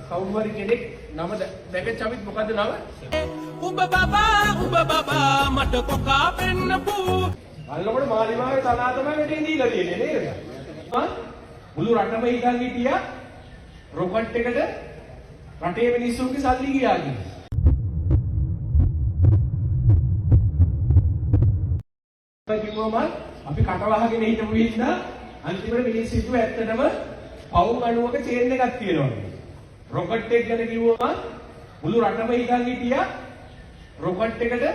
කවුරුහරි කෙනෙක් නම දැකච්ච අපිත් මොකද්ද නම? උඹ බබා මට කොකා පෙන්නපු. අල්ලකොට මාලිමාවේ තනා තමයි මෙතෙන් දීලා තියෙන්නේ නේද? මුළු රටම හිතන් හිටියා රොකට් එකට රටේ මිනිස්සුන්ගේ සල්ලි ගියා කියලා. කිව්වම අපි කට වහගෙන හිටපු හින්දා අන්තිමට මිනිස්සු හිතුව ඇත්තටම පවුම් අණුවක චේන් එකක් තියෙනවා. රොකට් එක ගැන කිව්වම මුළු රටම හිතන් හිටියා රොකට් එකට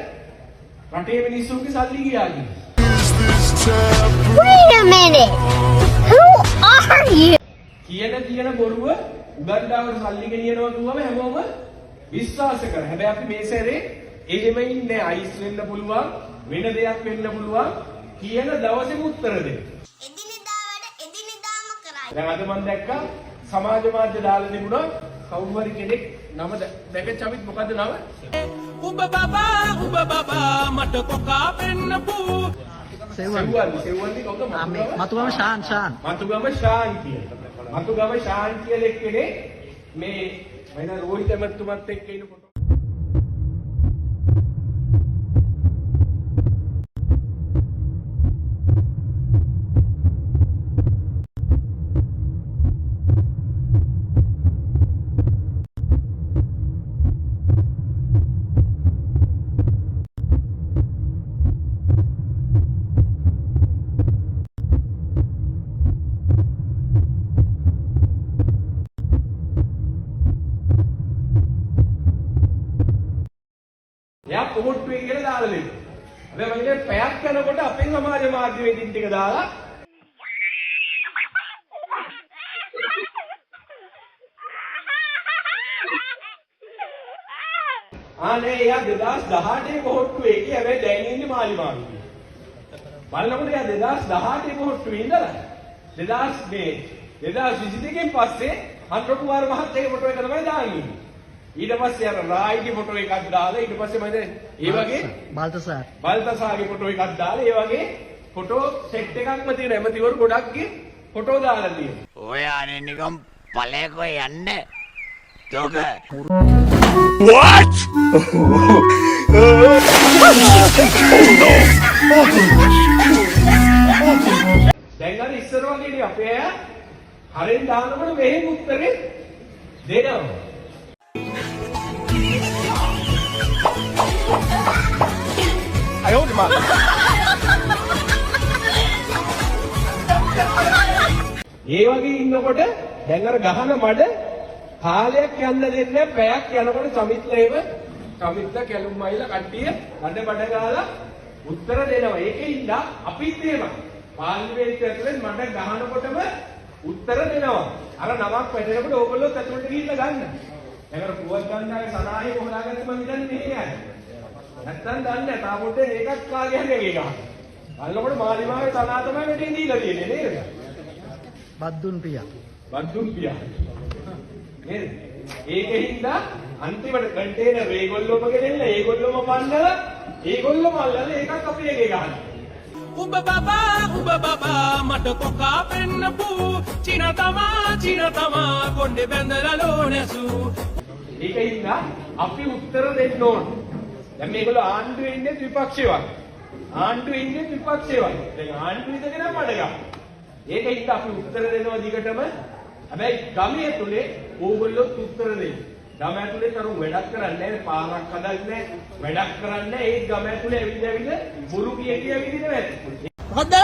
රටේ මිනිස්සුන්ගේ සල්ලි ගියා කියලා. Wait a minute. Who are you? කියන බොරුව උගන්ඩාවට සල්ලි ගෙනියනවා කිව්වම හැමෝම විශ්වාස කරා. හැබැයි අපි මේ සැරේ එහෙම ඉන්නේ අයිස් වෙන්න පුළුවන් වෙන දෙයක් වෙන්න පුළුවන් කියන දවසේම උත්තර දෙන්න. එදිනෙදා වැඩ එදිනෙදාම කරයි. දැන් අද මම දැක්කා සමාජ මාධ්‍ය දාලා තිබුණා කවුරුහරි කෙනෙක් නම දැකච්ච අපිත් මොකද්ද නම? උඹ බබා මට කොකා පෙන්නපු. සෙව්වන්දි කවුද? මතුගම ශාන් මතුගම ශාන් කියලා. මතුගම ශාන් කියලා එක්කනේ මේ මම රෝහිත මැතිතුමත් එක්ක ඉන්න ෆොටෝ. යා පොට්ටුවේ කියලා දාලා දෙන්න. හැබැයි මම ඉන්නේ පැයක් යනකොට අපේ සමාජ මාධ්‍ය වේදින් ටික දාලා ආනේ යා 2018 පොට්ටුවේ කිය හැබැයි දැන් ඉන්නේ මාලිමාවේ. බලනකොට යා 2018 පොට්ටුවේ ඉඳලා 2022 පස්සේ හන්රො කුමාර මහත්තයාගේ ෆොටෝ එක තමයි දාන්නේ. ඊට පස්සේ අර රායිගේ ෆොටෝ එකක් දාලා ඊට පස්සේ මම ඒ වගේ බල්තසාගේ ෆොටෝ එකක් දාලා ඒ වගේ ෆොටෝ සෙට් එකක්ම තියෙන ඇමතිවරු ගොඩක්ගේ ෆොටෝ දාලා තියෙනවා. ඔය අනේ නිකම් පළයකෝ යන්න. තෝක. What? දැන් අර ඉස්සර වගේ නේ අපේ හරෙන් දානකොට මෙහෙම උත්තරේ දෙනවා. ඒ වගේ ඉන්නකොට දැන් අර ගහන මඩ කාලයක් යන්න දෙන්නේ නැහැ. පැයක් යනකොට සමිත්ලේව සමිත්ල කැලුම් මයිලා කට්ටිය බඩ ගාලා උත්තර දෙනවා. ඒකෙන්ද අපිත් එහෙම පාර්ලිමේන්තුව ඇතුලේ මඩ ගහනකොටම උත්තර දෙනවා. අර නමක් වැටෙනකොට ඕගොල්ලෝ ඇතුලට ගිහිල්ලා ගන්න. දැන් අර පුවත් ගන්නාගේ සනාහේ හොදාගත්ත මම හිතන්නේ මෙහෙ යන්නේ. නැත්තම් දන්නේ නැහැ. තා පොඩ්ඩේ ඒකක් කාගේ හරි එකේ ගන්න. බලනකොට මාලිමාවේ තනා තමයි මෙතෙන් දීලා තියෙන්නේ නේද? බද්දුන් පියා. නේද? ඒකෙන්ද අන්තිමට කන්ටේනර් ඒගොල්ලෝම ගෙනෙන්න ඒගොල්ලෝම පන්නලා ඒගොල්ලෝම අල්ලලා ඒකක් අපි එකේ ගන්න. උඹ බබා මට කොකා පෙන්නපු. චින තමා කොණ්ඩේ බැඳලා ලෝනැසු. ඒකෙන්ද අපි උත්තර දෙන්න ඕන. දැන් මේගොල්ලෝ ආණ්ඩුවේ ඉන්නේ විපක්ෂේවත්. දැන් ආණ්ඩුව ඉදගෙන මඩ ගන්න. ඒකෙන්ද අපි උත්තර දෙනවා දිගටම. හැබැයි ගමේ තුලේ ඕගොල්ලෝ උත්තර දෙන්න. ගම ඇතුලේ තරුණ වැඩක් කරන්නේ නැහැ, පාරක් හදන්නේ නැහැ, වැඩක් කරන්නේ නැහැ. ඒ ගම ඇතුලේ ඇවිල්ලා බොරු කිය විදිහට වැඩ. මොකද්ද?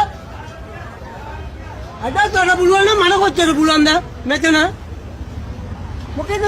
අද තොර පුළුවන් නම් මම කොච්චර පුළුවන්ද මෙතන? මොකේද